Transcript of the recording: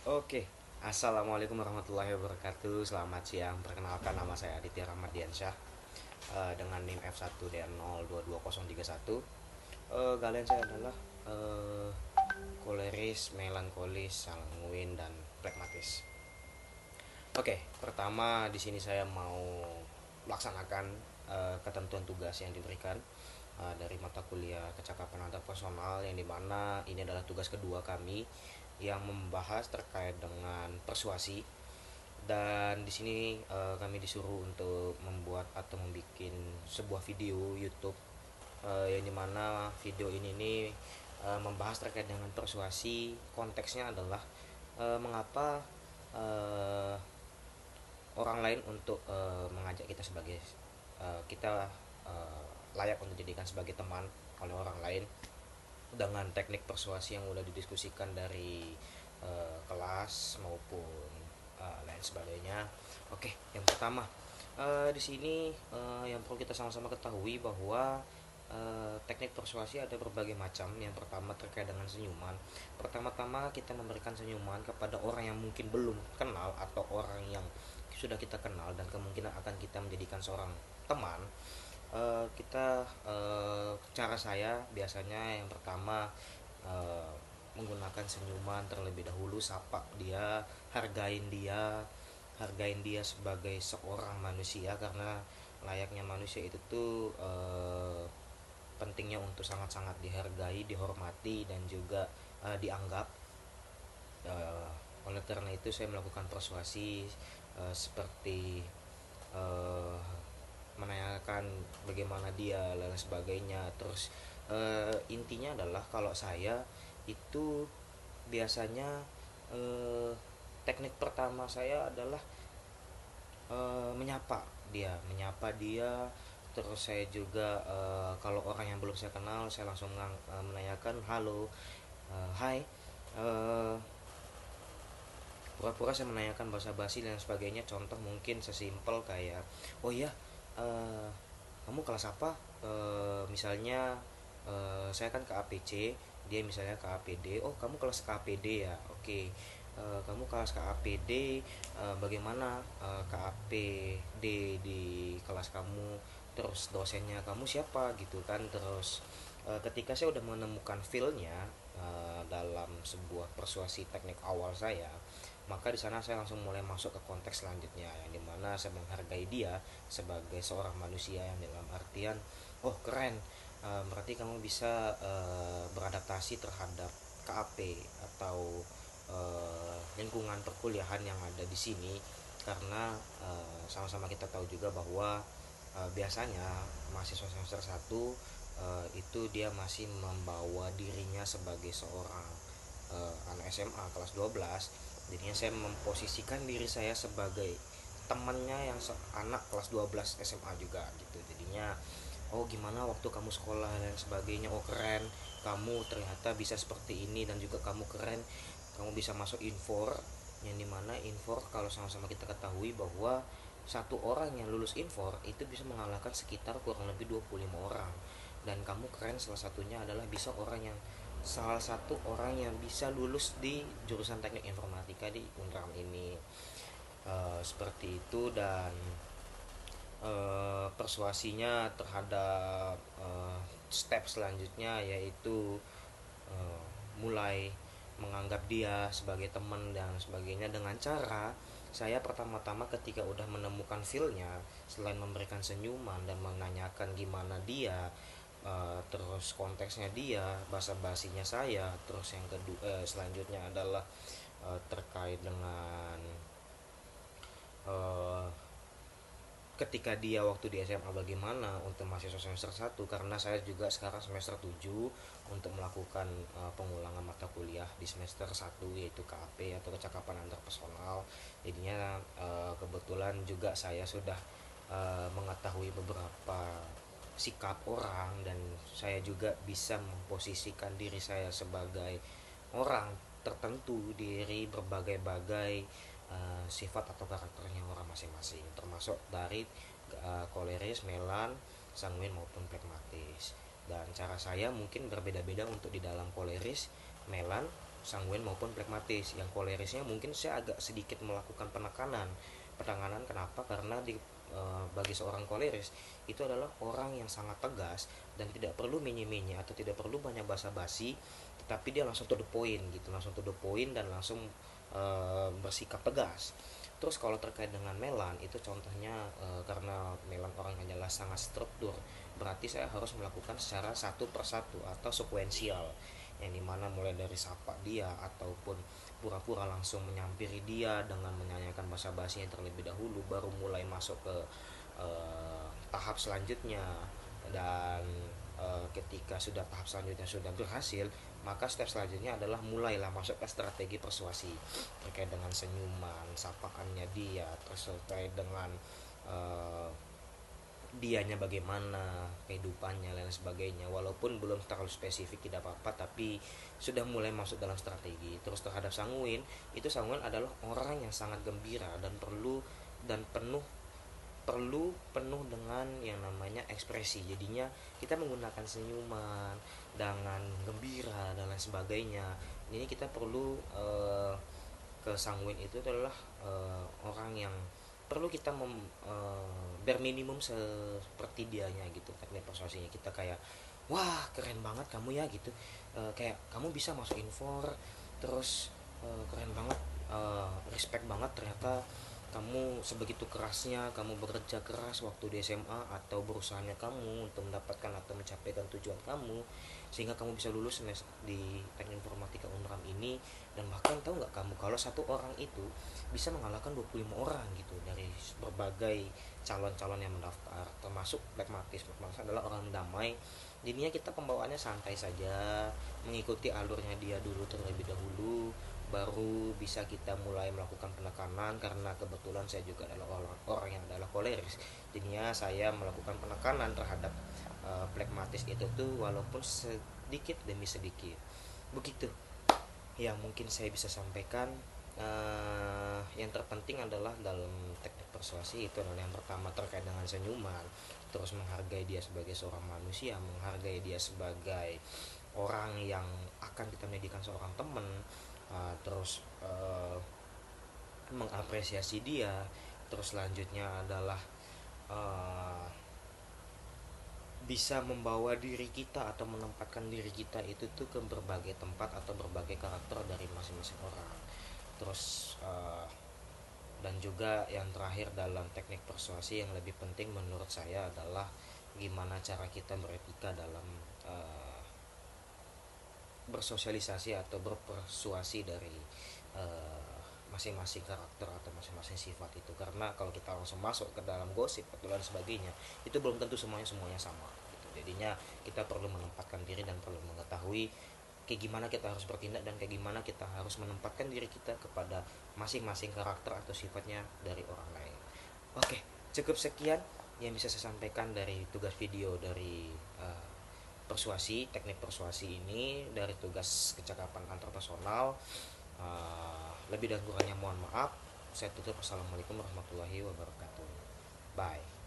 Oke, Assalamualaikum warahmatullahi wabarakatuh. Selamat siang, perkenalkan nama saya Aditya Ramadiansyah, dengan NIM F1DR022031. Kalian saya adalah eh, koleris, melankolis, sanguin, dan pragmatis. Oke, pertama di sini saya mau melaksanakan ketentuan tugas yang diberikan dari mata kuliah kecakapan antarpersonal, yang dimana ini adalah tugas kedua kami yang membahas terkait dengan persuasi. Dan di sini kami disuruh untuk membuat atau membuat sebuah video YouTube, yang dimana video ini nih membahas terkait dengan persuasi. Konteksnya adalah mengapa eh, orang lain untuk mengajak kita sebagai kita layak untuk dijadikan sebagai teman oleh orang lain dengan teknik persuasi yang udah didiskusikan dari kelas maupun lain sebagainya. Oke, yang pertama, di sini yang perlu kita sama-sama ketahui bahwa teknik persuasi ada berbagai macam. Yang pertama terkait dengan senyuman. Pertama-tama kita memberikan senyuman kepada orang yang mungkin belum kenal atau orang yang sudah kita kenal dan kemungkinan akan kita menjadikan seorang teman. Kita cara saya biasanya yang pertama eh, menggunakan senyuman terlebih dahulu, sapa dia, hargain dia sebagai seorang manusia, karena layaknya manusia itu tuh pentingnya untuk sangat-sangat dihargai, dihormati, dan juga dianggap. Eh, Oleh karena itu saya melakukan persuasi seperti eh, menanyakan bagaimana dia dan sebagainya. Terus intinya adalah kalau saya itu biasanya eh, teknik pertama saya adalah menyapa dia. Terus saya juga kalau orang yang belum saya kenal saya langsung menanyakan halo, hai, eh, pura-pura saya menanyakan bahasa basi dan sebagainya. Contoh mungkin sesimpel kayak, oh iya, eh, kamu kelas apa. Misalnya saya kan ke APC, dia misalnya ke APD. Oh, kamu kelas ke APD ya, oke. Kamu kelas ke APD, bagaimana KAPD di kelas kamu, terus dosennya kamu siapa gitu kan. Terus ketika saya udah menemukan feel-nya dalam sebuah persuasi teknik awal saya, maka di sana saya langsung mulai masuk ke konteks selanjutnya, yang dimana saya menghargai dia sebagai seorang manusia, yang dalam artian, oh keren, berarti kamu bisa beradaptasi terhadap KAP atau lingkungan perkuliahan yang ada di sini. Karena sama-sama kita tahu juga bahwa biasanya mahasiswa semester satu itu dia masih membawa dirinya sebagai seorang anak SMA kelas 12. Jadinya saya memposisikan diri saya sebagai temannya yang anak kelas 12 SMA juga gitu. Jadinya, oh gimana waktu kamu sekolah dan sebagainya, oh keren, kamu ternyata bisa seperti ini, dan juga kamu keren, kamu bisa masuk Infor. Yang dimana Infor, kalau sama-sama kita ketahui bahwa satu orang yang lulus Infor itu bisa mengalahkan sekitar kurang lebih 25 orang. Dan kamu keren, salah satu orang yang bisa lulus di jurusan teknik informatika di Unram ini. Seperti itu. Dan persuasinya terhadap step selanjutnya yaitu mulai menganggap dia sebagai teman dan sebagainya, dengan cara saya pertama-tama ketika udah menemukan feel-nya, selain memberikan senyuman dan menanyakan gimana dia, terus konteksnya dia, bahasa basinya saya, terus yang kedua, selanjutnya adalah terkait dengan eh, ketika dia waktu di SMA bagaimana untuk mahasiswa semester satu, karena saya juga sekarang semester 7 untuk melakukan pengulangan mata kuliah di semester satu, yaitu KAP atau kecakapan antar personal. Jadinya kebetulan juga saya sudah mengetahui beberapa sikap orang, dan saya juga bisa memposisikan diri saya sebagai orang tertentu dari berbagai-bagai sifat atau karakternya orang masing-masing, termasuk dari koleris, melan, sanguin maupun pragmatis. Dan cara saya mungkin berbeda-beda untuk di dalam koleris, melan, sanguin maupun pragmatis. Yang kolerisnya mungkin saya agak sedikit melakukan penanganan. Kenapa? Karena bagi seorang koleris itu adalah orang yang sangat tegas dan tidak perlu menye-menye atau tidak perlu banyak basa-basi, tetapi dia langsung to the point gitu, langsung to the point dan langsung bersikap tegas. Terus kalau terkait dengan Melan itu contohnya, karena Melan orang adalah sangat struktur, berarti saya harus melakukan secara satu persatu atau sekuensial, yang dimana mulai dari sapa dia ataupun pura-pura langsung menyampiri dia dengan menyanyikan bahasa basinya terlebih dahulu, baru mulai masuk ke tahap selanjutnya. Dan ketika sudah tahap selanjutnya sudah berhasil, maka step selanjutnya adalah mulailah masuk ke strategi persuasi terkait dengan senyuman, sapaannya dia, terkait dengan eh, dianya bagaimana, kehidupannya dan lain sebagainya. Walaupun belum terlalu spesifik tidak apa-apa, tapi sudah mulai masuk dalam strategi. Terus terhadap Sanguin, itu Sanguin adalah orang yang sangat gembira dan perlu dan penuh dengan yang namanya ekspresi. Jadinya kita menggunakan senyuman dengan gembira dan lain sebagainya. Ini kita perlu ke Sanguin itu adalah orang yang perlu kita berminimum seperti dianya gitu. Teknik persuasinya kita kayak, wah keren banget kamu ya gitu, kayak kamu bisa masuk infor, terus keren banget, respect banget ternyata kamu sebegitu kerasnya kamu bekerja keras waktu di SMA atau berusahanya kamu untuk mendapatkan atau mencapaikan tujuan kamu sehingga kamu bisa lulus di teknik informatika Unram ini. Dan bahkan tahu nggak kamu kalau satu orang itu bisa mengalahkan 25 orang gitu dari berbagai calon-calon yang mendaftar, termasuk pragmatis. Pragmatis adalah orang damai, jadinya kita pembawaannya santai saja, mengikuti alurnya dia dulu terlebih dahulu, baru bisa kita mulai melakukan penekanan. Karena kebetulan saya juga adalah orang yang adalah koleris, jadinya saya melakukan penekanan terhadap pragmatis itu tuh walaupun sedikit demi sedikit. Begitu yang mungkin saya bisa sampaikan. Yang terpenting adalah dalam teknik persuasi itu adalah yang pertama terkait dengan senyuman, terus menghargai dia sebagai seorang manusia, menghargai dia sebagai orang yang akan kita menjadikan seorang teman, terus mengapresiasi dia. Terus selanjutnya adalah uh, bisa membawa diri kita atau menempatkan diri kita itu tuh ke berbagai tempat atau berbagai karakter dari masing-masing orang. Terus dan juga yang terakhir dalam teknik persuasi yang lebih penting menurut saya adalah gimana cara kita beretika dalam bersosialisasi atau berpersuasi dari masing-masing karakter atau masing-masing sifat itu. Karena kalau kita langsung masuk ke dalam gosip atau dan sebagainya, itu belum tentu semuanya sama gitu. Jadinya kita perlu menempatkan diri dan perlu mengetahui kayak gimana kita harus bertindak dan kayak gimana kita harus menempatkan diri kita kepada masing-masing karakter atau sifatnya dari orang lain. Oke, cukup sekian yang bisa saya sampaikan dari tugas video dari persuasi, teknik persuasi ini, dari tugas kecakapan antarpersonal. Lebih dan kurangnya mohon maaf. Saya tutup. Assalamualaikum warahmatullahi wabarakatuh. Bye.